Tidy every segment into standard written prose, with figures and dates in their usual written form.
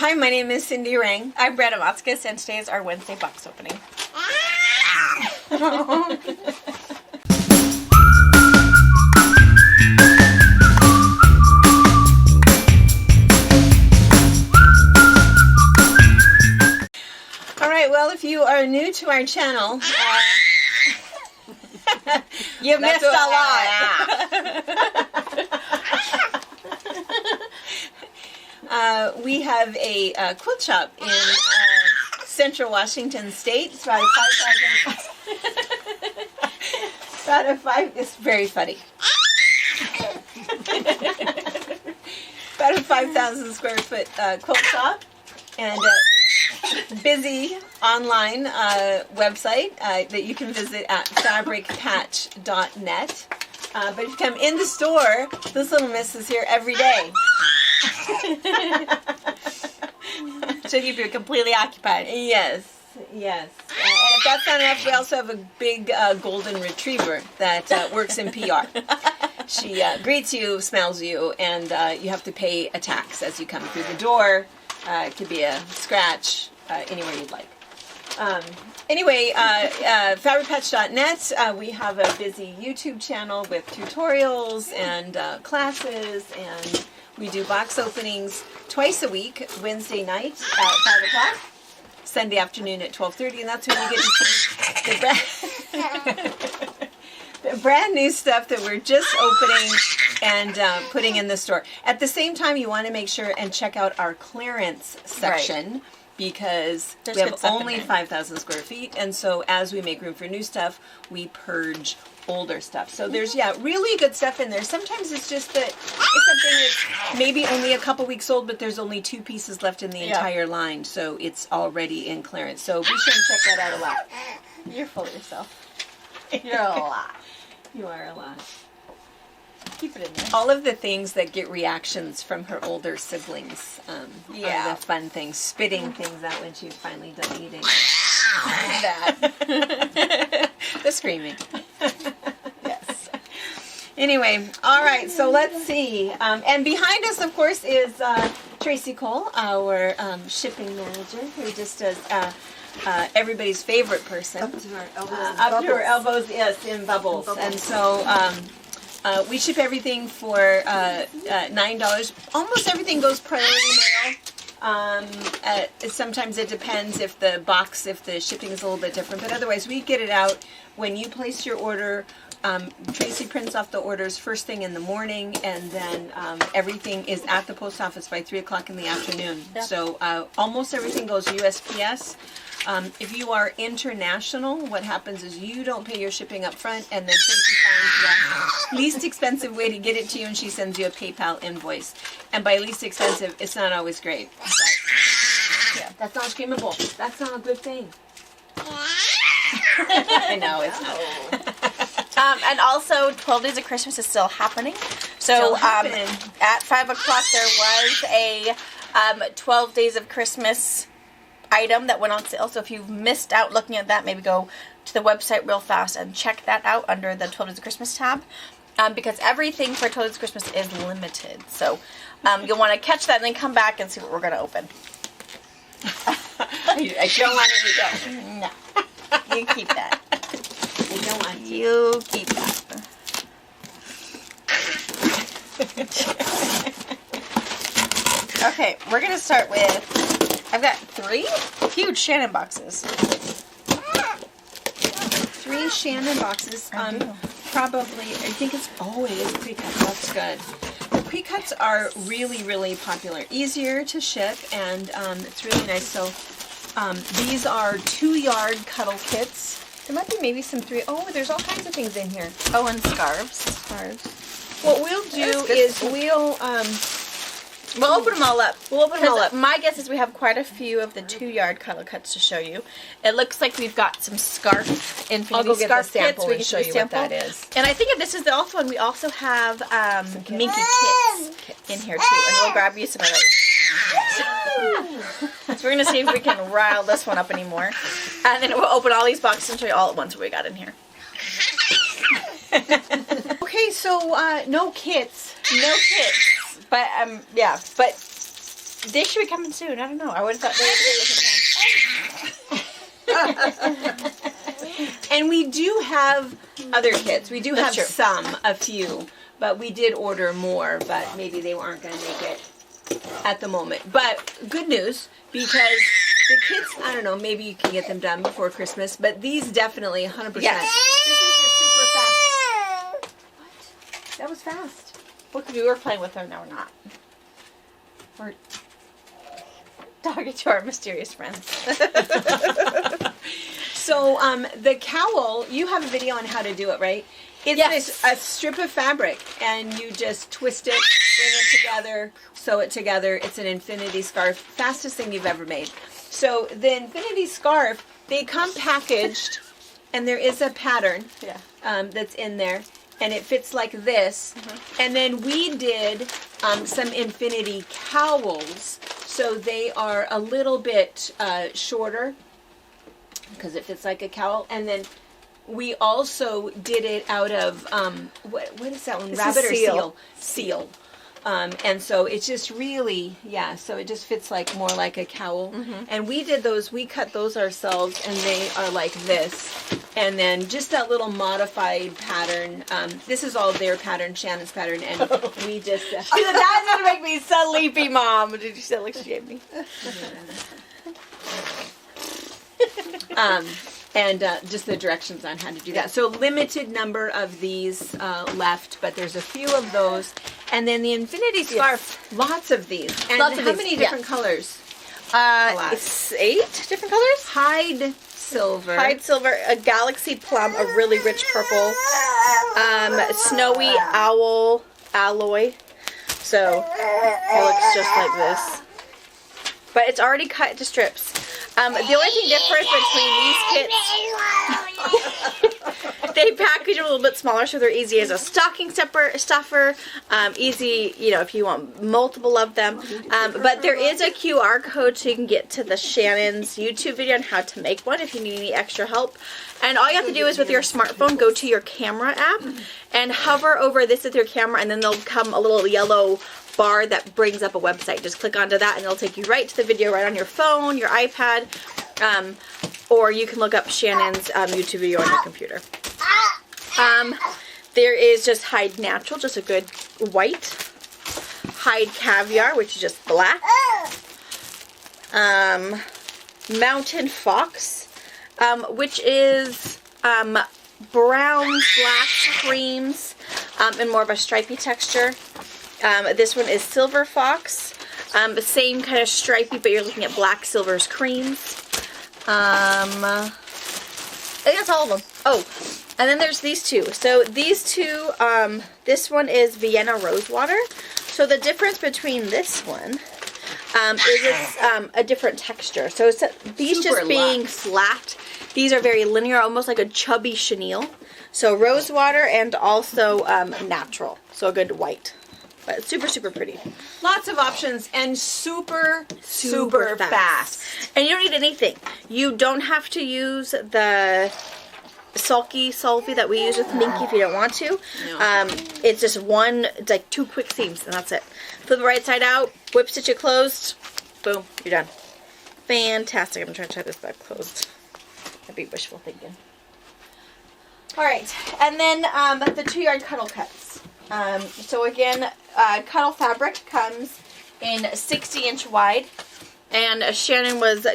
Hi, my name is Cindy Rang. I'm Brenda Motzkus, and today is our Wednesday box opening. Alright, well, if you are new to our channel, you missed a lot. We have a quilt shop in Central Washington State. It's about a 5,000. It's very funny. About a 5,000 square foot quilt shop, and busy online website that you can visit at fabricpatch.net. But if you come in the store, this little miss is here every day. To keep you completely occupied. Yes. And if that's not enough, we also have a big golden retriever that works in PR. She greets you, smells you, and you have to pay a tax as you come through the door. It could be a scratch, anywhere you'd like. Anyway, fabricpatch.net, we have a busy YouTube channel with tutorials and classes, and we do box openings twice a week, Wednesday night at 5 o'clock, Sunday afternoon at 12:30, and that's when you get to see the brand new stuff that we're just opening and putting in the store. At the same time, you want to make sure and check out our clearance section. Right. Because we have only 5,000 square feet, and so as we make room for new stuff, we purge older stuff. So there's, really good stuff in there. Sometimes it's just that it's something that's maybe only a couple weeks old, but there's only 2 pieces left in the entire line, so it's already in clearance. So be sure and check that out a lot. You're full of yourself. You're a lot. You are a lot. Keep it in there. All of the things that get reactions from her older siblings are the fun things. Spitting things out when she's finally done eating. That. The screaming. Yes. Anyway, all right, so let's see. And behind us, of course, is Tracy Cole, our shipping manager, who just does everybody's favorite person. Up to her elbows. Yes, in bubbles. And so... we ship everything for $9. Almost everything goes priority mail. Sometimes it depends if the shipping is a little bit different. But otherwise, we get it out when you place your order. Tracy prints off the orders first thing in the morning, and then everything is at the post office by 3 o'clock in the afternoon. Yep. So almost everything goes USPS. If you are international, what happens is you don't pay your shipping up front, and then Tracy finds the least expensive way to get it to you, and she sends you a PayPal invoice. And by least expensive, it's not always great. But, that's not screamable. That's not a good thing. I know, it's not. And also, 12 Days of Christmas is still happening. So at 5 o'clock, there was a 12 Days of Christmas item that went on sale. So if you've missed out looking at that, maybe go to the website real fast and check that out under the 12 Days of Christmas tab, because everything for 12 Days of Christmas is limited. So you'll want to catch that and then come back and see what we're going to open. I don't want it to go. No. You keep that. I don't want to. You keep that. Okay, we're going to start with, I've got 3 huge Shannon boxes. 3 Shannon boxes. Probably, I think it is pre-cut. That's good. The pre-cuts are really, really popular. Easier to ship, and it's really nice. So these are 2-yard cuddle kits. There might be maybe some 3. Oh, there's all kinds of things in here. Oh, and scarves. What we'll do is we'll open them all up. My guess is we have quite a few of the 2-yard cuddle cuts to show you. It looks like we've got some scarf infinity I'll go get scarf the sample kits. and show you what that is. And I think if this is the also one, we also have Minky kits in here too, and we'll grab you some of those. So we're gonna see if we can rile this one up anymore, and then we'll open all these boxes and show you all at once what we got in here. Okay, so no kits. No kits. But yeah, but They should be coming soon. I don't know. I would have thought they would have And we do have other kits. We do have That's true. a few, but we did order more, but maybe they aren't going to make it at the moment. But good news, because the kits, I don't know, maybe you can get them done before Christmas, but these definitely 100%. Yes. This is a super fast. What? That was fast. Look, we were playing with her, now we're not. We're talking to our mysterious friends. So the cowl, you have a video on how to do it, right? It's Yes. a strip of fabric, and you just twist it, bring it together, sew it together. It's an infinity scarf. Fastest thing you've ever made. So the infinity scarf, they come packaged, and there is a pattern that's in there, and it fits like this. And then we did some infinity cowls, so they are a little bit shorter, because it fits like a cowl. And then we also did it out of what is that one? Rabbit or seal? Seal. And so it's just really, so it just fits like more like a cowl. And we did those, we cut those ourselves, and they are like this. And then just that little modified pattern. This is all their pattern, Shannon's pattern, and we just... She said, that's going to make me sleepy, Mom. Did you see that look she gave me? And just the directions on how to do that. So limited number of these left, but there's a few of those. And then the infinity scarf, lots of these. And Lots of how these, many different colors? It's 8 different colors. Hide silver. Hide silver, a galaxy plum, a really rich purple, snowy owl alloy. So it looks just like this. But it's already cut into strips. The only thing different between these kits, they package them a little bit smaller so they're easy as a stocking stuffer, easy, if you want multiple of them. But there is a QR code so you can get to the Shannon's YouTube video on how to make one if you need any extra help. And all you have to do is with your smartphone, go to your camera app and hover over this with your camera, and then there'll come a little yellow bar that brings up a website. Just click onto that and it'll take you right to the video right on your phone, your iPad, or you can look up Shannon's YouTube video on your computer. There is just Hide Natural, just a good white. Hide Caviar, which is just black. Mountain Fox, which is brown, black creams, and more of a stripy texture. This one is Silver Fox. The same kind of stripy, but you're looking at black silver's creams. I think that's all of them. Oh, and then there's these two. So these two, this one is Vienna Rosewater. So the difference between this one is it's a different texture. So it's, these Super just being luxe. flat, these are very linear, almost like a chubby chenille. So Rosewater and also natural. So a good white. But it's super, super pretty. Lots of options and super fast. And you don't need anything. You don't have to use the sulky Solvay that we use with Minky if you don't want to. No. It's just it's like 2 quick seams, and that's it. Flip the right side out, whip stitch it closed, boom, you're done. Fantastic. I'm trying to tie this back closed. That'd be wishful thinking. Alright, and then the 2-yard cuddle cuts. So again, cuddle fabric comes in 60-inch wide, and Shannon was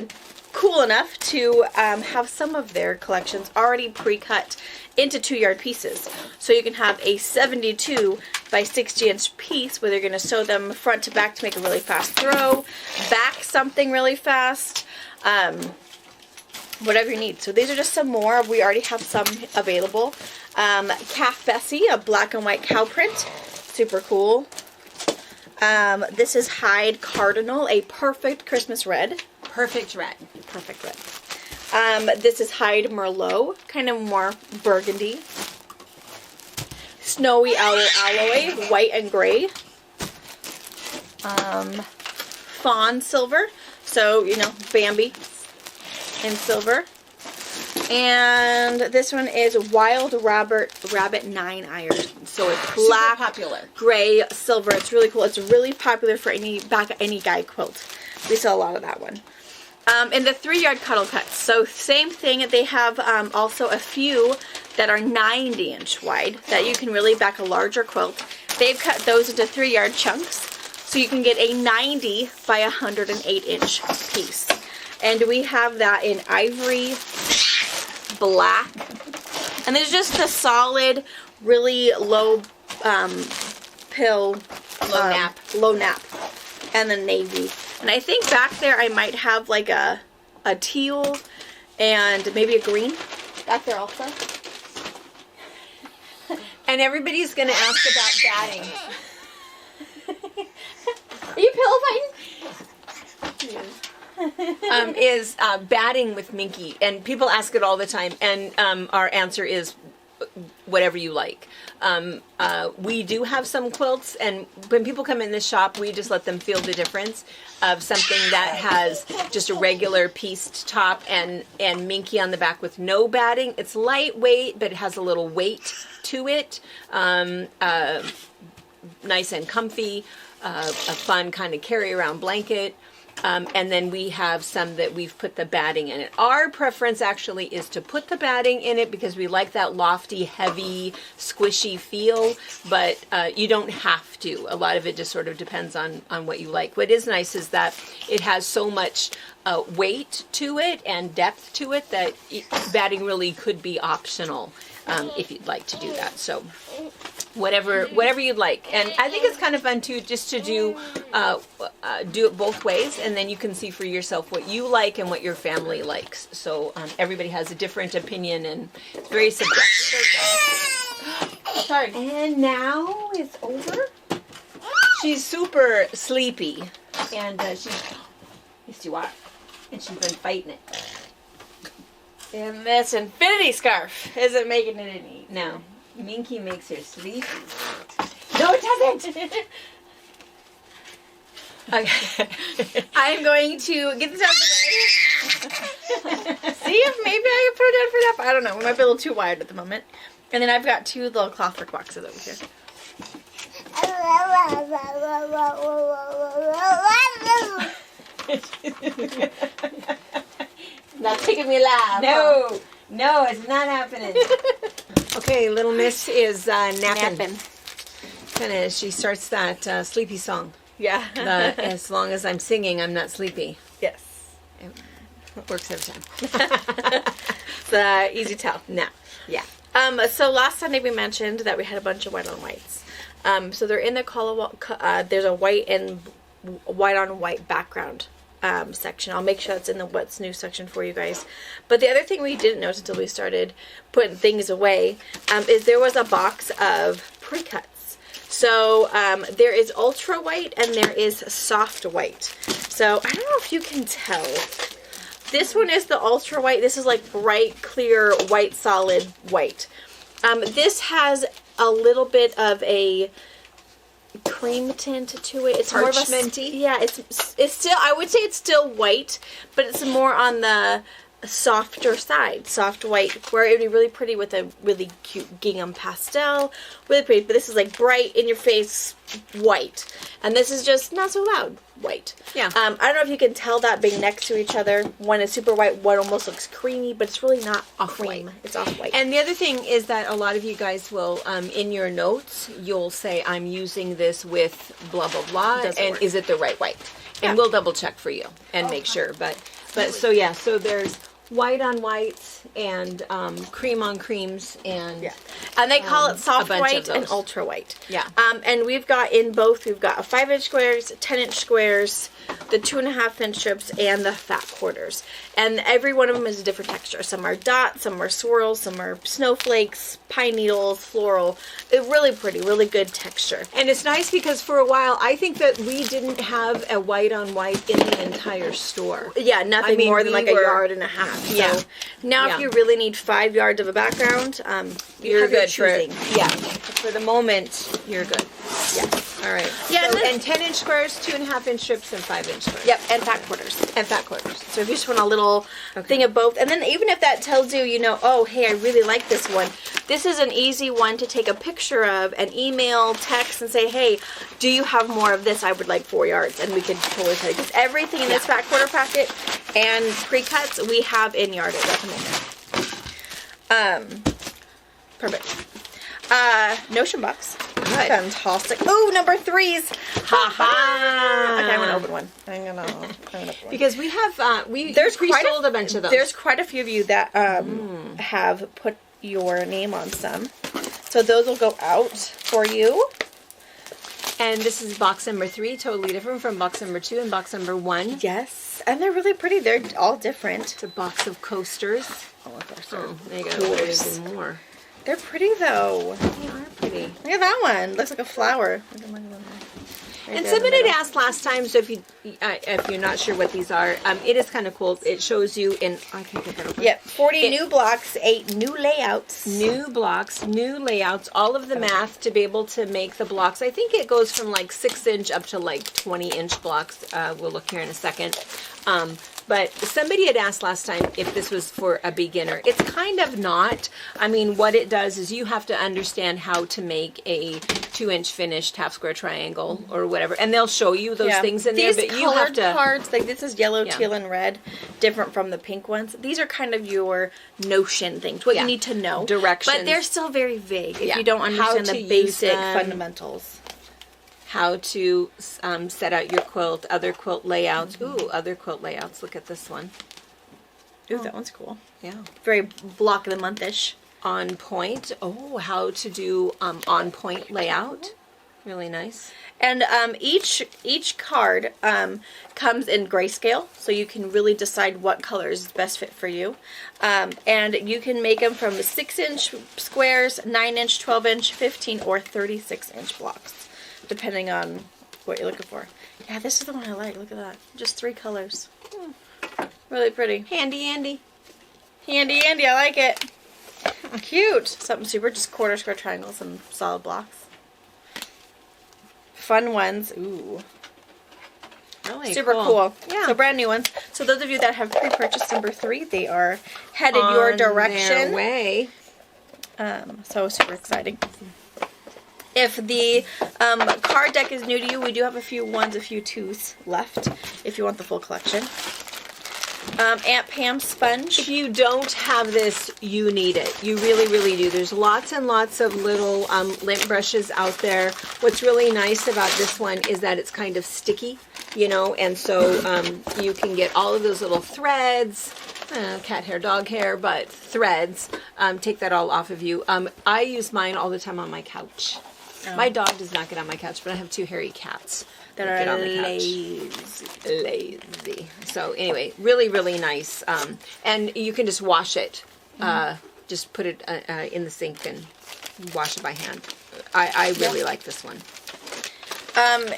cool enough to have some of their collections already pre-cut into 2-yard pieces. So you can have a 72 by 60-inch piece where you're going to sew them front to back to make a really fast throw, back something really fast, whatever you need. So these are just some more. We already have some available. Calf Bessie, a black and white cow print. Super cool. This is Hide Cardinal, a perfect Christmas red. Perfect red. Perfect red. This is Hide Merlot, kind of more burgundy. Snowy Owl Alloy, white and gray. Fawn Silver, so, Bambi in silver. And this one is Wild Rabbit 9 iron. So it's black, super popular, gray, silver. It's really cool. It's really popular for any guy quilt. We sell a lot of that one. And the 3-yard cuddle cuts. So same thing. They have also a few that are 90-inch wide that you can really back a larger quilt. They've cut those into 3-yard chunks, so you can get a 90 by 108-inch piece. And we have that in ivory, black, and there's just the solid, really low low nap, and the navy. And I think back there I might have like a teal and maybe a green back there also. And everybody's going to ask about batting. Are you pillow fighting? Is batting with Minky, and people ask it all the time, and our answer is whatever you like. We do have some quilts, and when people come in the shop, we just let them feel the difference of something that has just a regular pieced top and Minky on the back with no batting. It's lightweight, but it has a little weight to it. Nice and comfy, a fun kind of carry around blanket. And then we have some that we've put the batting in it. Our preference actually is to put the batting in it because we like that lofty, heavy, squishy feel, but you don't have to. A lot of it just sort of depends on what you like. What is nice is that it has so much weight to it and depth to it that batting really could be optional if you'd like to do that. So whatever you'd like. And I think it's kind of fun too, just to do it both ways, and then you can see for yourself what you like and what your family likes. So everybody has a different opinion, and it's very subjective. Sorry. And now it's over. She's super sleepy, and yes, you are, and she's been fighting it. And this infinity scarf isn't making it any. No. Minky makes her sleepy. No, it doesn't. Okay. I'm going to get this out of the way. See if maybe I can put it down for that. I don't know. We might be a little too wide at the moment. And then I've got 2 little Clothwork boxes over here. Not taking me live. No, it's not happening. Okay, little Miss is napping. She starts that sleepy song. Yeah. As long as I'm singing, I'm not sleepy. Yes. It works every time. It's easy tell. No. Yeah. So last Sunday we mentioned that we had a bunch of white on whites. So they're in the color. There's a white and white on white background section. I'll make sure that's in the what's new section for you guys. But the other thing we didn't notice until we started putting things away is there was a box of pre-cuts. So there is ultra white and there is soft white. So I don't know if you can tell. This one is the ultra white. This is like bright, clear, white, solid white. This has a little bit of a cream tint to it. It's parchmenty. More of a, yeah, it's still, I would say it's still white, but it's more on the softer side, soft white, where it would be really pretty with a really cute gingham pastel, really pretty. But this is like bright in your face white, and this is just not so loud white. Yeah. I don't know if you can tell that being next to each other. One is super white, one almost looks creamy, but it's really not off-white. It's off-white. And the other thing is that a lot of you guys will, in your notes, you'll say, I'm using this with blah, blah, blah, and work. Is it the right white? Yeah. And we'll double check for you and make sure. But so yeah, so there's white on whites and cream on creams, and and they call it soft bunch white of and those. ultra white. Yeah. And we've got in both. We've got a 5-inch squares, 10-inch squares, the 2.5-inch strips, and the fat quarters. And every one of them is a different texture. Some are dots, some are swirls, some are snowflakes, pine needles, floral. It's really pretty, really good texture. And it's nice because for a while I think that we didn't have a white on white in the entire store. Yeah, nothing more than like a yard and a half. Yeah. So now if you really need 5 yards of a background, You're have your good for choosing. yeah. For the moment, you're good. Yeah. All right. Yeah, So, and 10-inch squares, 2.5-inch strips, and 5-inch squares. Yep, and fat quarters. And fat quarters. So if you just want a little thing of both, and then even if that tells you, you know, oh, hey, I really like this one, this is an easy one to take a picture of and email, text, and say, hey, do you have more of this? I would like 4 yards, and we can totally tell you. Because everything in this fat quarter packet and pre-cuts, we have in yard at recommended. Perfect. Notion box. Good. Fantastic. Oh, number 3s. Ha ha. Okay, I'm gonna open one. I'm gonna open one. Because we have There's pre-sold a bunch of those. There's quite a few of you that have put your name on some, so those will go out for you. And this is box number 3, totally different from box number 2 and box number 1. Yes, and they're really pretty. They're all different. It's a box of coasters. Oh, there's There you go. There's even more. They're pretty though. They are pretty. Look at that one. Looks like a flower. And somebody had asked last time, so if you're not sure what these are, it is kind of cool. It shows you in, I can get that open. Yep, 40 new blocks, 8 new layouts. New blocks, new layouts, all of the math to be able to make the blocks. I think it goes from like 6-inch up to like 20-inch blocks. We'll look here in a second. But somebody had asked last time if this was for a beginner. It's kind of not. I mean, what it does is you have to understand how to make a 2-inch finished half square triangle or whatever. And they'll show you those things in there, but you have to... cards, like this is yellow, teal, and red, different from the pink ones. These are kind of your notion things, what you need to know. Directions. But they're still very vague if you don't understand the basic fundamentals. How to set out your quilt, other quilt layouts. Ooh, other quilt layouts. Look at this one. Ooh, that one's cool. Yeah. Very block of the month-ish. On point. Oh, how to do on point layout. Really nice. And each card comes in grayscale, so you can really decide what color is best fit for you. And you can make them from 6-inch squares, 9-inch, 12-inch, 15, or 36-inch blocks, depending on what you're looking for. Yeah, this is the one I like. Look at that. Just 3 colors. Really pretty. Handy Andy. Handy Andy, I like it. Cute. Something super, just quarter square triangles and solid blocks. Fun ones. Ooh. Really super cool. Yeah. So brand new ones. So those of you that have pre-purchased number 3, they are headed your direction. Their way. So super exciting. If the card deck is new to you, we do have a few 1s, a few 2s left if you want the full collection. Aunt Pam sponge. If you don't have this, you need it. You really, really do. There's lots and lots of little lint brushes out there. What's really nice about this one is that it's kind of sticky, you know, and so you can get all of those little threads, cat hair, dog hair, but threads. Take that all off of you. I use mine all the time on my couch. Oh. My dog does not get on my couch, but I have 2 hairy cats that get on the couch. Lazy. So anyway, really, really nice. And you can just wash it. Just put it in the sink and wash it by hand. I really like this one.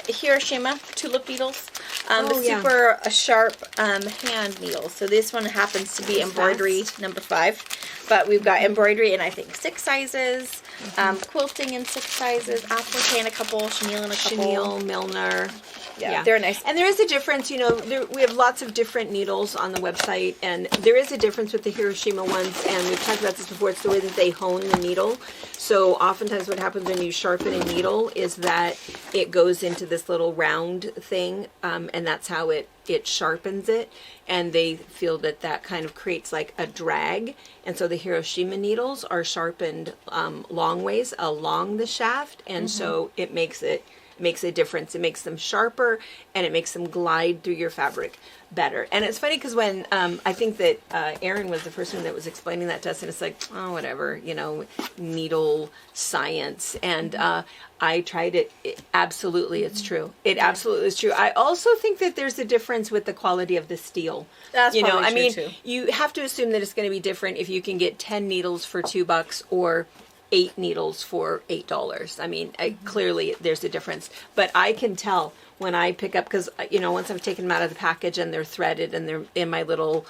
Hiroshima tulip needles. Super sharp hand needles. So this one happens to be embroidery number 5. But we've got embroidery in, I think, 6 sizes. Quilting in 6 sizes. Applique in a couple. Chenille in a couple. Chenille, Milner. Yeah, they're nice. And there is a difference, you know, we have lots of different needles on the website, and there is a difference with the Hiroshima ones, and we've talked about this before, it's the way that they hone the needle. So oftentimes what happens when you sharpen a needle is that it goes into this little round thing, and that's how it sharpens it, and they feel that that kind of creates like a drag, and so the Hiroshima needles are sharpened long ways along the shaft, and so it makes a difference. It makes them sharper, and it makes them glide through your fabric better. And it's funny because when I think that Erin was the first one that was explaining that to us, and it's like, oh, whatever, you know, needle science. And I tried it. Absolutely, it's true. It absolutely is true. I also think that there's a difference with the quality of the steel. That's you know, probably I mean, true, too. you have to assume that it's going to be different if you can get 10 needles for $2 or 8 needles for $8. I mean, clearly there's a difference, but I can tell when I pick up, because, you know, once I've taken them out of the package and they're threaded and they're in my little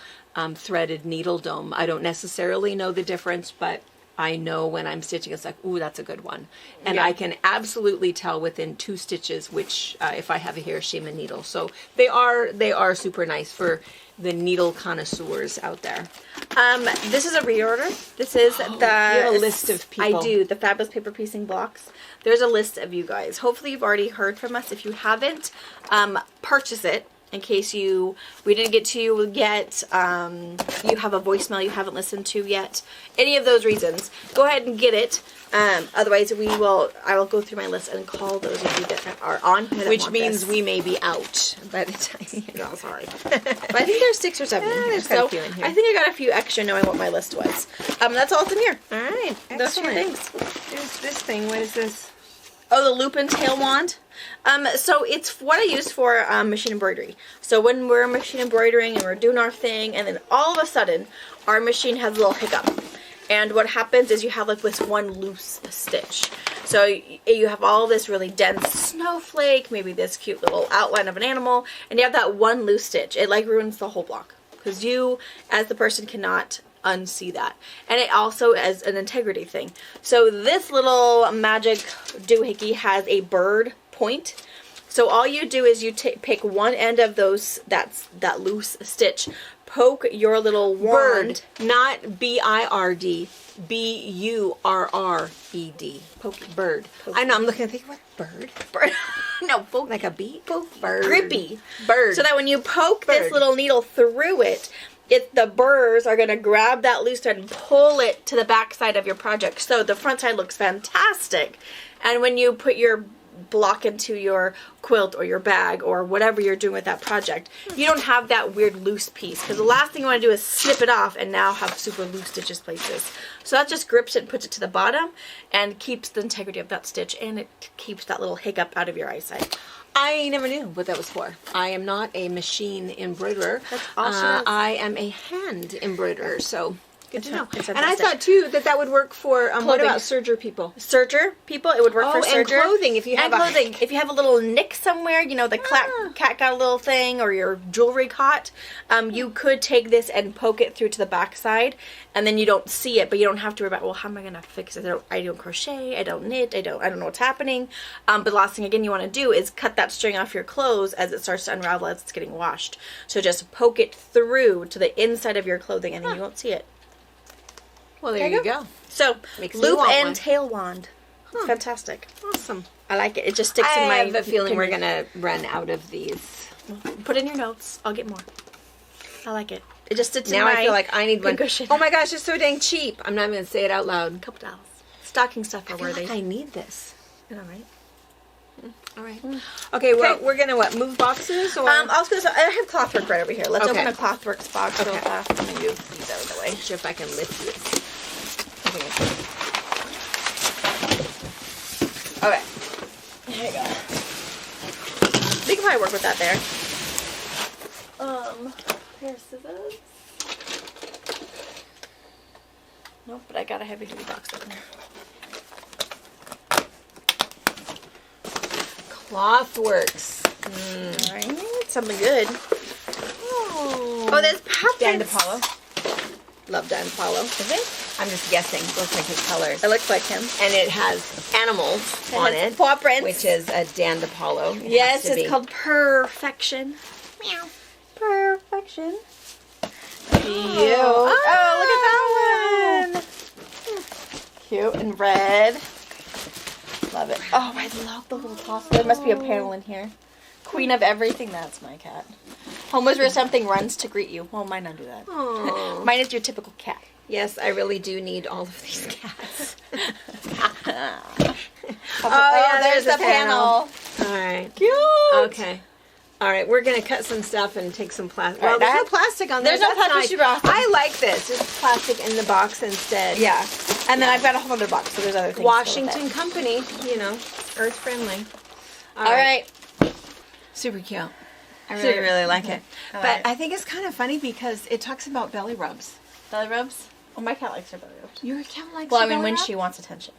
threaded needle dome, I don't necessarily know the difference, but I know when I'm stitching, it's like, ooh, that's a good one. And I can absolutely tell within 2 stitches which, if I have a Hiroshima needle. So they are super nice for the needle connoisseurs out there. This is a reorder. This is the... You have a list of people. I do. The Fabulous Paper Piecing Blocks. There's a list of you guys. Hopefully you've already heard from us. If you haven't, purchase it. In case we didn't get to you yet, you have a voicemail you haven't listened to yet, any of those reasons, go ahead and get it. Otherwise, I will go through my list and call those of you that are on. Which means we may be out by the time. No, sorry. But I think there's 6 or 7 in here. There's quite a few in here. I think I got a few extra knowing what my list was. That's all that's in here. All right. Those are my things. There's this thing. What is this? Oh, the loop and tail wand. So it's what I use for machine embroidery. So when we're machine embroidering and we're doing our thing, and then all of a sudden our machine has a little hiccup, and what happens is you have like this one loose stitch. So you have all this really dense snowflake, maybe this cute little outline of an animal, and you have that one loose stitch. It like ruins the whole block because you, as the person, cannot unsee that. And it also is an integrity thing. So this little magic doohickey has a bird point. So all you do is you pick one end of that loose stitch, poke your little wand. Bird, not B-I-R-D, B-U-R-R-E-D. Poke bird. I know, I'm looking and thinking, what bird? Bird. No, poke. Like a bee? Poke bird. Grippy. Bird. So that when you poke this little needle through it, the burrs are going to grab that loose thread and pull it to the back side of your project. So the front side looks fantastic. And when you put your block into your quilt or your bag or whatever you're doing with that project, you don't have that weird loose piece. Because the last thing you want to do is snip it off and now have super loose stitches places. So that just grips it and puts it to the bottom and keeps the integrity of that stitch, and it keeps that little hiccup out of your eyesight. I never knew what that was for. I am not a machine embroiderer. That's awesome. I am a hand embroiderer, so good to know. It's and I thought, too, that would work for, what about serger people? Serger people, it would work for serger. And clothing, if you have If you have a little nick somewhere, you know, the cat got a little thing, or your jewelry caught, you could take this and poke it through to the back side, and then you don't see it, but you don't have to worry about, well, how am I going to fix it? I don't crochet, I don't knit, I don't know what's happening. But the last thing, again, you want to do is cut that string off your clothes as it starts to unravel, as it's getting washed. So just poke it through to the inside of your clothing, and then you won't see it. Well, there you go. So, loop and tail wand. Fantastic. Awesome. I like it. It just sticks in my... I have a feeling we're going to run out of these. Put in your notes. I'll get more. I like it. It just sits in my... Now I feel like I need one. Cushion. Oh my gosh, it's so dang cheap. I'm not going to say it out loud. A couple dollars. Stocking stuff are worthy. Like I need this. All right. All right. Okay, well, we're going to, move boxes? Or? I have Clothworks right over here. Let's open a Clothworks box real fast. I'm going to move these out of the way. See if I can lift this. Okay. Here you go. We can probably work with that there. Pair of scissors. Nope, but I got a heavy duty box opener. Clothworks. Alright, something good. Oh, there's puppets. Dan DePaulo. Love Dan DePaulo. Is it? I'm just guessing. Looks like his colors. It looks like him. And it has animals on it. Paw prints. Which is a Dan DePaulo. Yes, it's called Perfection. Meow. Perfection. Cute. Oh, look at that one. Cute and red. Love it. Oh, I love the little toss. There must be a panel in here. Queen of everything. That's my cat. Home is where something runs to greet you. Well, mine don't do that. Mine is your typical cat. Yes, I really do need all of these cats. There's the panel. All right. Cute. Okay. All right, we're going to cut some stuff and take some plastic. Well, there's no plastic on there. There's no plastic. Nice. I like this. Just plastic in the box instead. Yeah. And then I've got a whole other box, so there's other things. Washington Company, earth friendly. All right. Super cute. I really like it. But I think it's kind of funny because it talks about belly rubs. Belly rubs? Oh, my cat likes her belly rubs. Your cat likes Well, her I mean, belly when rub? she wants attention.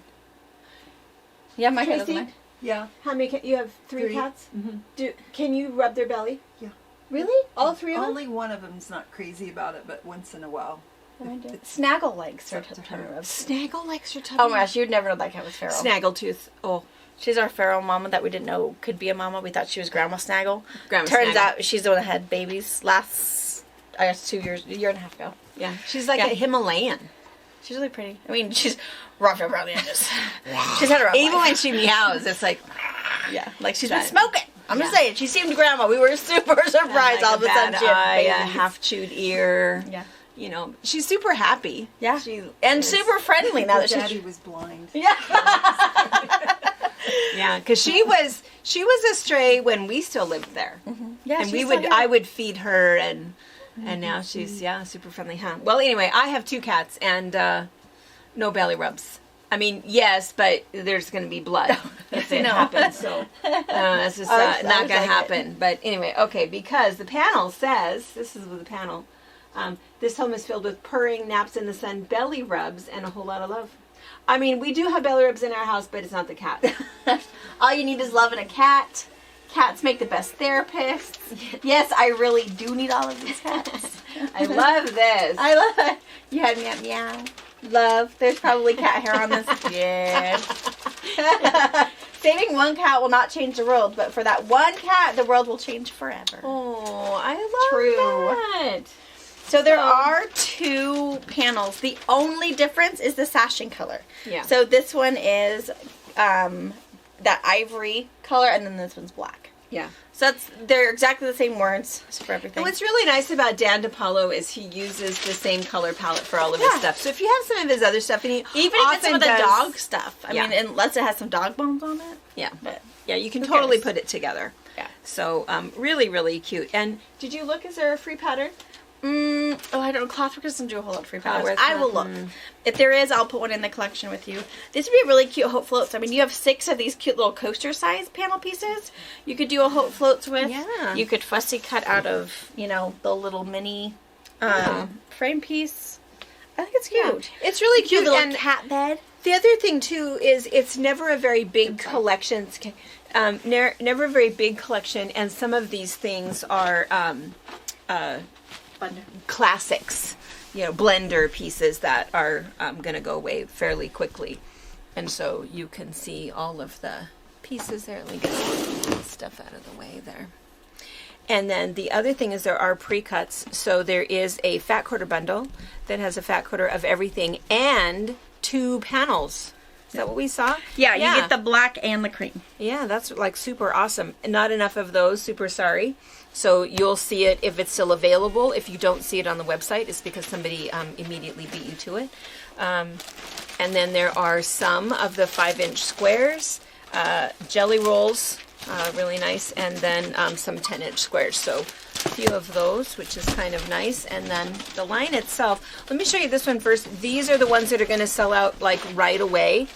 Yeah, my cat doesn't mind. Yeah. How many you have 3 cats? Mm-hmm. Can you rub their belly? Yeah. Really? All 3 of them? Only one of them's not crazy about it, but once in a while. Snaggle likes her tummy rubs. Snaggle likes her tummy. Oh my gosh, you'd never know that cat was feral. Snaggletooth. Oh. She's our feral mama that we didn't know could be a mama. We thought she was Grandma Snaggle. Grandma Turns Snaggle. out she's the one that had babies last, I guess, 2 years, a year and a half ago. Yeah. She's like a Himalayan. She's really pretty. I mean, she's rough around the edges. She's had a rough Even life. when she meows, it's like... Yeah, like she's been smoking. I'm just saying, she seemed Grandma. We were super surprised all of a sudden she had a babies. half-chewed ear. Yeah. You know, she's super happy. Yeah. She And is. super friendly now that Daddy she's... was blind. Yeah. Yeah, because she was a stray when we still lived there. Yeah, And she's I would feed her, and now she's super friendly, huh? Well, anyway, I have 2 cats and no belly rubs. I mean, yes, but there's going to be blood if it happens. So that's just not going to happen. But anyway, okay, because the panel says, this is the panel, this home is filled with purring, naps in the sun, belly rubs, and a whole lot of love. I mean, we do have belly rubs in our house, but it's not the cat. All you need is love in a cat. Cats make the best therapists. Yes, I really do need all of these cats. I love this. I love it. You had me at meow. Love. There's probably cat hair on this. Yes. Saving one cat will not change the world, but for that one cat, the world will change forever. Oh, I love that. So there are 2 panels. The only difference is the sashing color. Yeah. So this one is that ivory color, and then this one's black. Yeah. So they're exactly the same words for everything. And what's really nice about Dan DePaulo is he uses the same color palette for all of his stuff. So if you have some of his other stuff, and he even if it's some of the dog stuff, I mean, unless it has some dog bones on it. Yeah. But Yeah, you can totally cares? put it together. Yeah. So really, really cute. And did you look? Is there a free pattern? Oh, I don't know. Clothworks doesn't do a whole lot of free patterns. Clothworks, I will look. If there is, I'll put one in the collection with you. This would be a really cute Hope Floats. I mean, you have 6 of these cute little coaster-sized panel pieces you could do a Hope Floats with. Yeah. You could fussy cut out of, the little mini frame piece. I think it's cute. It's really Cute cute. little And cat bed. the other thing too is it's never a very big collection. Never a very big collection, and some of these things are classics, blender pieces that are going to go away fairly quickly. And so you can see all of the pieces there. Let me get this stuff out of the way there. And then the other thing is there are pre-cuts. So there is a fat quarter bundle that has a fat quarter of everything and 2 panels. Is that what we saw? Yeah, you get the black and the cream. Yeah, that's like super awesome. Not enough of those, super sorry. So you'll see it if it's still available. If you don't see it on the website, it's because somebody immediately beat you to it. And then there are some of the 5-inch squares, jelly rolls, really nice, and then some 10-inch squares. So a few of those, which is kind of nice. And then the line itself, let me show you this one first. These are the ones that are going to sell out like right away.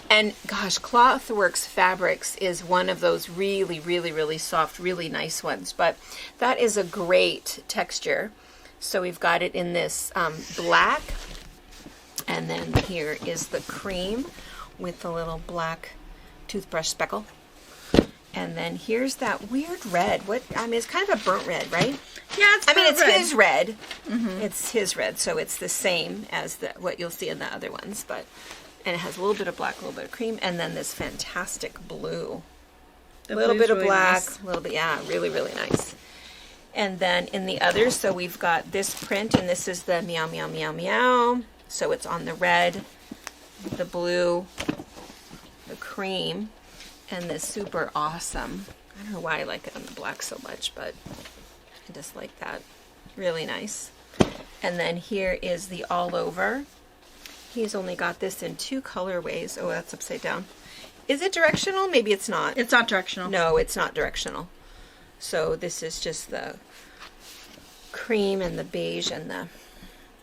And gosh, Clothworks Fabrics is one of those really, really, really soft, really nice ones. But that is a great texture. So we've got it in this black. And then here is the cream with the little black toothbrush speckle. And then here's that weird red. It's kind of a burnt red, right? Yeah, it's his red. It's his red, so it's the same as what you'll see in the other ones, and it has a little bit of black, a little bit of cream, and then this fantastic blue. A little bit of really black, nice. a little bit, really, really nice. And then in the others, so we've got this print, and this is the meow, meow, meow, meow. So it's on the red, the blue, the cream, and this super awesome. I don't know why I like it on the black so much, but I just like that. Really nice. And then here is the all over. He's only got this in 2 colorways. Oh, that's upside down. Is it directional? Maybe it's not. It's not directional. No, it's not directional. So this is just the cream and the beige and the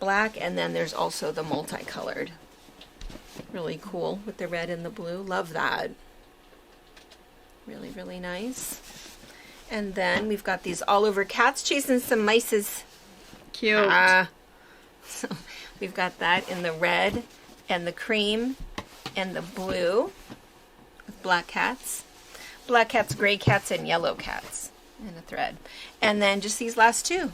black, and then there's also the multicolored. Really cool with the red and the blue. Love that. Really, really nice. And then we've got these all over cats chasing some mices. Cute. So we've got that in the red and the cream and the blue with black cats, gray cats, and yellow cats in a thread. And then just these last 2.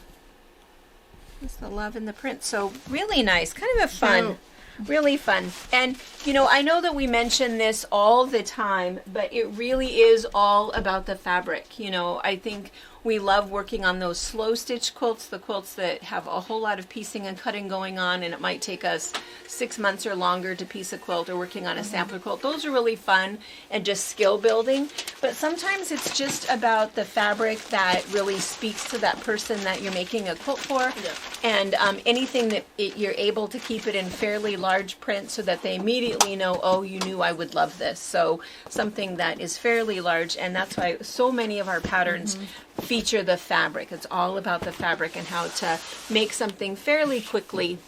That's the love in the print. So really nice, kind of a fun, really fun. And, you know, I know that we mention this all the time, but it really is all about the fabric. You know, I think we love working on those slow stitch quilts, the quilts that have a whole lot of piecing and cutting going on, and it might take us 6 months or longer to piece a quilt, or working on a sampler quilt. Those are really fun and just skill building. But sometimes it's just about the fabric that really speaks to that person that you're making a quilt for. Yeah. And anything that you're able to keep it in fairly large print so that they immediately know, oh, you knew I would love this. So something that is fairly large, and that's why so many of our patterns feature the fabric. It's all about the fabric and how to make something fairly quickly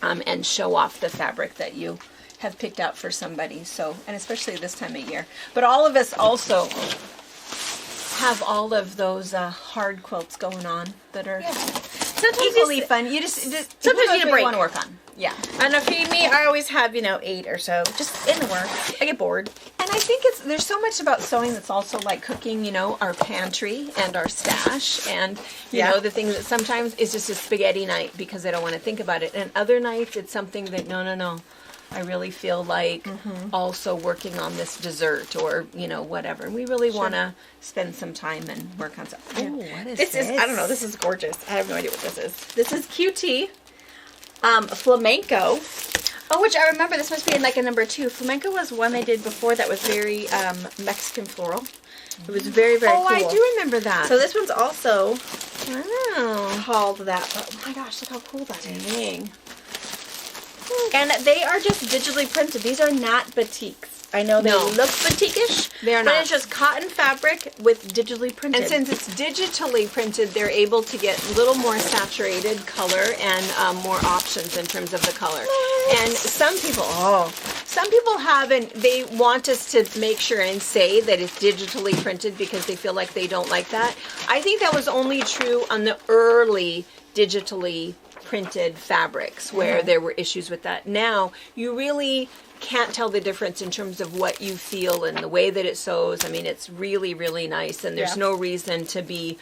and show off the fabric that you have picked out for somebody. So, and especially this time of year. But all of us also have all of those hard quilts going on that are equally fun. You just sometimes you need a break. Want to work on. Yeah. I know for me, I always have, 8 or so just in the works. I get bored. And I think there's so much about sewing that's also like cooking, our pantry and our stash, and you know, the thing that sometimes is just a spaghetti night because I don't want to think about it, and other nights it's something that no, I really feel like also working on this dessert or whatever. And we really want to spend some time and work on stuff. Oh, what is this? I don't know. This is gorgeous. I have no idea what this is. This is QT. Flamenco. Oh, which I remember this must be in like a number 2. Flamenco was one they did before that was very Mexican floral. It was very, very cool. Oh, I do remember that. So this one's also called that. Oh my gosh, look how cool that is. Dang. And they are just digitally printed. These are not batiks. I know they look batik-ish, They're but not. it's just cotton fabric with digitally printed. And since it's digitally printed, they're able to get a little more saturated color and more options in terms of the color. And some people haven't, they want us to make sure and say that it's digitally printed because they feel like they don't like that. I think that was only true on the early digitally printed fabrics where there were issues with that. Now, you really can't tell the difference in terms of what you feel and the way that it sews. I mean, it's really, really nice, and there's no reason to be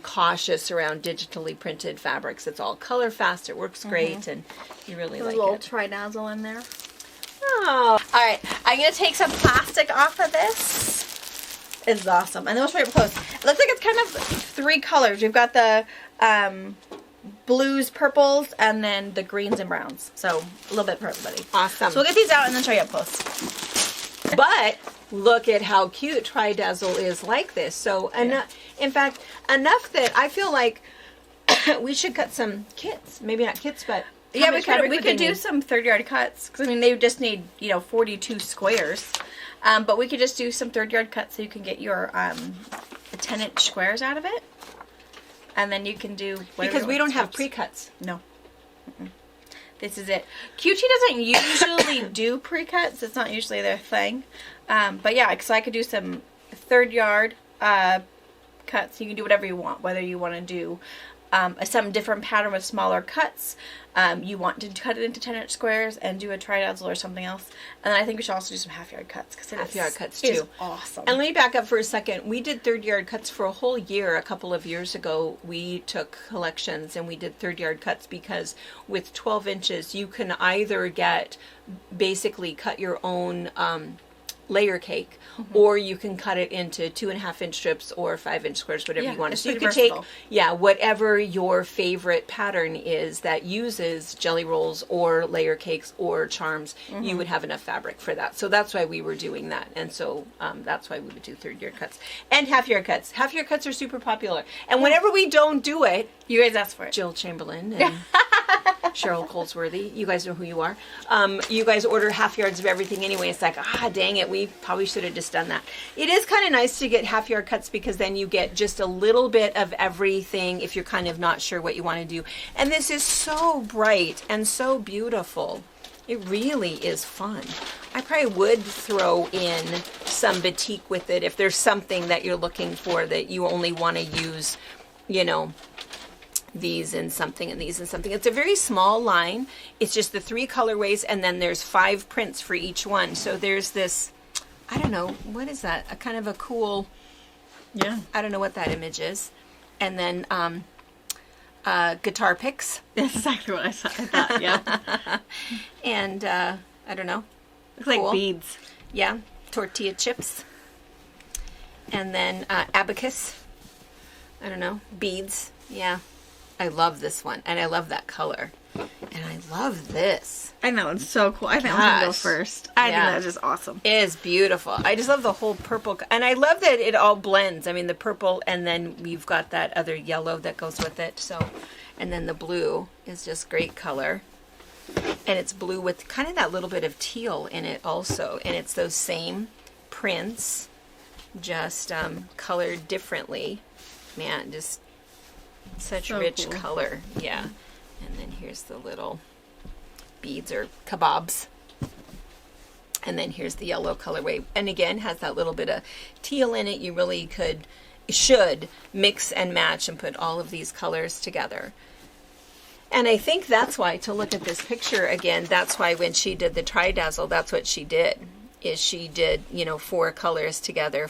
cautious around digitally printed fabrics. It's all color fast, it works great, and you really like it. A little tri-dazzle in there. Oh. All right, I'm going to take some plastic off of this. It's awesome. And then we'll show you up close. It looks like it's kind of 3 colors. We've got the blues, purples, and then the greens and browns. So a little bit for everybody. Awesome. So we'll get these out and then show you up close. But look at how cute Tri-Dazzle is like this. So in fact, enough that I feel like we should cut some kits. Maybe not kits, but yeah, we could do some 3rd-yard cuts. Because, I mean, they just need, 42 squares. But we could just do some 3rd-yard cuts so you can get your 10-inch squares out of it. And then you can do whatever. Because we don't have pre-cuts. No. This is it. QT doesn't usually do pre-cuts. It's not usually their thing. But yeah, so I could do some 3rd-yard cuts. You can do whatever you want. Whether you want to do some different pattern with smaller cuts. You want to cut it into 10-inch squares and do a tri-dazzle or something else. And then I think we should also do some half-yard cuts. Half-yard cuts too. It is awesome. And let me back up for a second. We did 3rd-yard cuts for a whole year. A couple of years ago, we took collections and we did 3rd-yard cuts because with 12 inches, you can either basically cut your own layer cake, or you can cut it into 2.5-inch strips or 5-inch squares, whatever you want to. So you can take, whatever your favorite pattern is that uses jelly rolls or layer cakes or charms, you would have enough fabric for that. So that's why we were doing that. And so that's why we would do 3rd-yard cuts and half-yard cuts. Half-yard cuts are super popular. And whenever we don't do it, you guys ask for it. Jill Chamberlain and Cheryl Colesworthy, you guys know who you are. You guys order half-yards of everything anyway. It's like, dang it, we probably should have just done that. It is kind of nice to get half-yard cuts because then you get just a little bit of everything if you're kind of not sure what you want to do. And this is so bright and so beautiful. It really is fun. I probably would throw in some batik with it if there's something that you're looking for that you only want to use, these and something and these and something. It's a very small line. It's just the 3 colorways, and then there's 5 prints for each one. So there's this, I don't know, what is that? A kind of a cool, I don't know what that image is. And then guitar picks. That's exactly what I thought, yeah. And, I don't know. Looks like beads. Yeah, tortilla chips. And then abacus. I don't know, beads. Yeah. I love this one. And I love that color. And I love this. I know, it's so cool. I think I'm going to go first. I think that's just awesome. It is beautiful. I just love the whole purple. And I love that it all blends. I mean, the purple, and then we've got that other yellow that goes with it. So, and then the blue is just great color. And it's blue with kind of that little bit of teal in it also. And it's those same prints, just colored differently. Man, just such so rich cool. color. Yeah. And then here's the little beads or kebabs. And then here's the yellow colorway. And again, has that little bit of teal in it. You really should mix and match and put all of these colors together. And I think that's why, to look at this picture again, that's why when she did the Tri-Dazzle, that's what she did. Is she did, 4 colors together,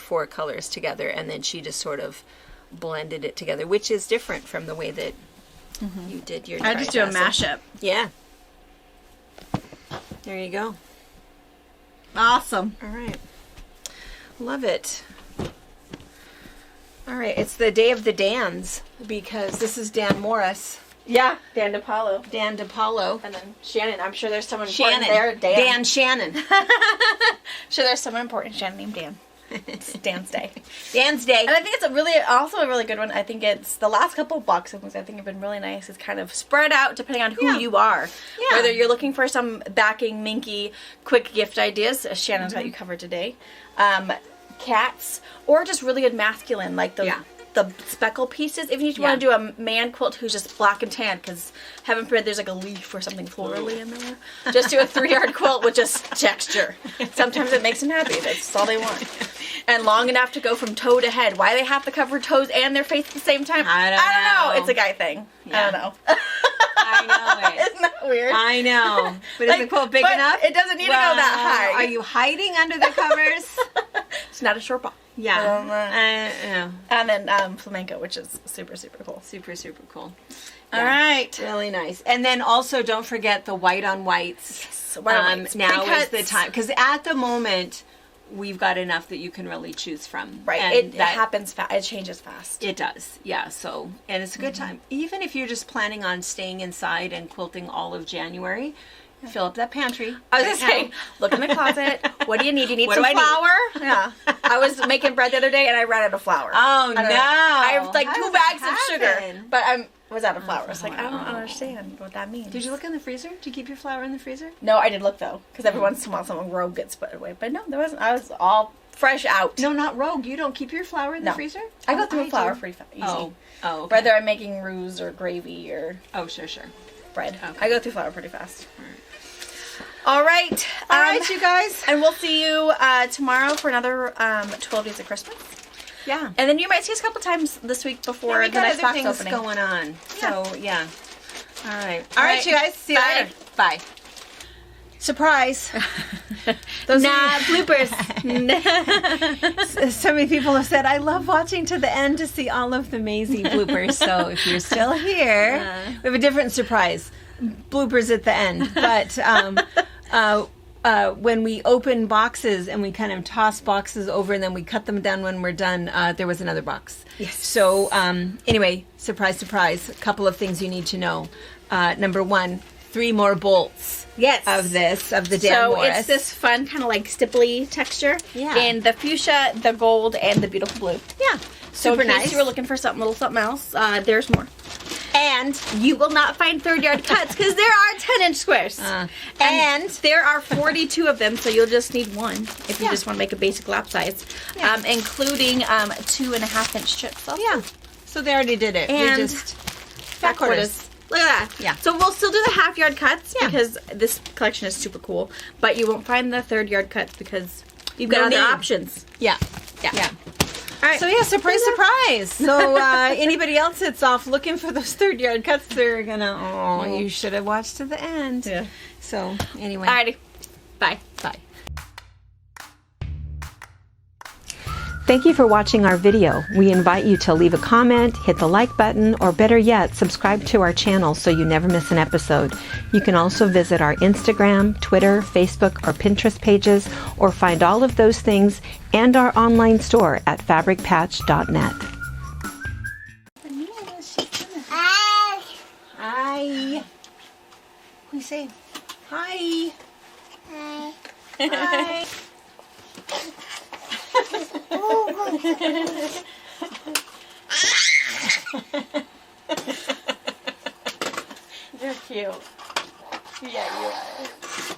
and then she just sort of blended it together, which is different from the way that you did your I just do a mashup. Yeah. There you go. Awesome. All right. Love it. All right. It's the day of the Dans, because this is Dan Morris. Yeah, Dan DePaulo. Dan DePaulo. And then Shannon. I'm sure there's someone Shannon. important there. Dan Shannon. Sure, there's someone important Shannon named Dan. It's Dan's Day. Dan's Day. And I think it's also a really good one. I think it's the last couple of box openings I think have been really nice. It's kind of spread out depending on who you are. Yeah. Whether you're looking for some backing, minky, quick gift ideas, as Shannon's got you covered today. Cats, or just really good masculine, like the speckle pieces. If you want to do a man quilt who's just black and tan, because heaven forbid there's like a leaf or something florally in there, just do a 3-yard quilt with just texture. Sometimes it makes them happy. That's all they want. And long enough to go from toe to head. Why they have to cover toes and their face at the same time? I don't know. It's a guy thing. Yeah. I don't know. I know it. Isn't that weird? I know. But is the quilt big enough? It doesn't need to go that high. Are you hiding under the covers? It's not a short ball. Yeah. And then flamenco, which is super, super cool. Super, super cool. All right. Really nice. And then also don't forget the white on whites. Yes. White on whites. Now is the time. Because at the moment, we've got enough that you can really choose from. Right. And it happens fast. It changes fast. It does. Yeah. So, and it's a good time. Even if you're just planning on staying inside and quilting all of January, fill up that pantry. I was going to say, look in the closet. What do you need? You need What some do I flour? Yeah. I was making bread the other day and I ran out of flour. Oh, no. I have like How 2 does bags that of sugar. happen? But I was out of flour. I was like, I don't understand what that means. Did you look in the freezer? Did you keep your flour in the freezer? No, I did look though. Because every once in a while someone rogue gets put away. But no, there wasn't. I was all fresh out. No, not rogue. You don't keep your flour in the freezer? I go through flour pretty easy. Oh, okay. Whether I'm making roux or gravy or sure. bread. Okay. I go through flour pretty fast. All right. All right, you guys. And we'll see you tomorrow for another 12 Days of Christmas. Yeah. And then you might see us a couple times this week before we the got next other box things opening. going on. Yeah. So, yeah. All right. All All right, right. you guys. See you Bye. later. Bye. Surprise. Bloopers. So many people have said, I love watching to the end to see all of the Maisie bloopers. So if you're still here, we have a different surprise. Bloopers at the end. But when we open boxes and we kind of toss boxes over and then we cut them down when we're done, there was another box. Yes. So anyway, surprise, surprise. A couple of things you need to know. Number 1, 3 more bolts. Yes. Of the Dan Morris. So it's this fun kind of like stipply texture. Yeah. In the fuchsia, the gold, and the beautiful blue. Yeah. So Super in case nice. you were looking for something else, there's more. And you will not find 3rd-yard cuts because there are 10-inch squares. And there are 42 of them, so you'll just need one if you just want to make a basic lap size, including 2.5-inch strips. Also. Yeah. So they already did it. And we just back quarters. Look at that. Yeah. So we'll still do the half-yard cuts because this collection is super cool, but you won't find the 3rd-yard cuts because you've got other options. Yeah. Yeah. All right. So yeah, surprise. So anybody else that's off looking for those 3rd-yard cuts, they're gonna, you should have watched to the end. Yeah. So anyway. Alrighty. Bye. Bye. Thank you for watching our video. We invite you to leave a comment, hit the like button, or better yet, subscribe to our channel so you never miss an episode. You can also visit our Instagram, Twitter, Facebook, or Pinterest pages, or find all of those things and our online store at fabricpatch.net. Hi. We say hi. Hi. Hi. You're cute. Yeah, you are.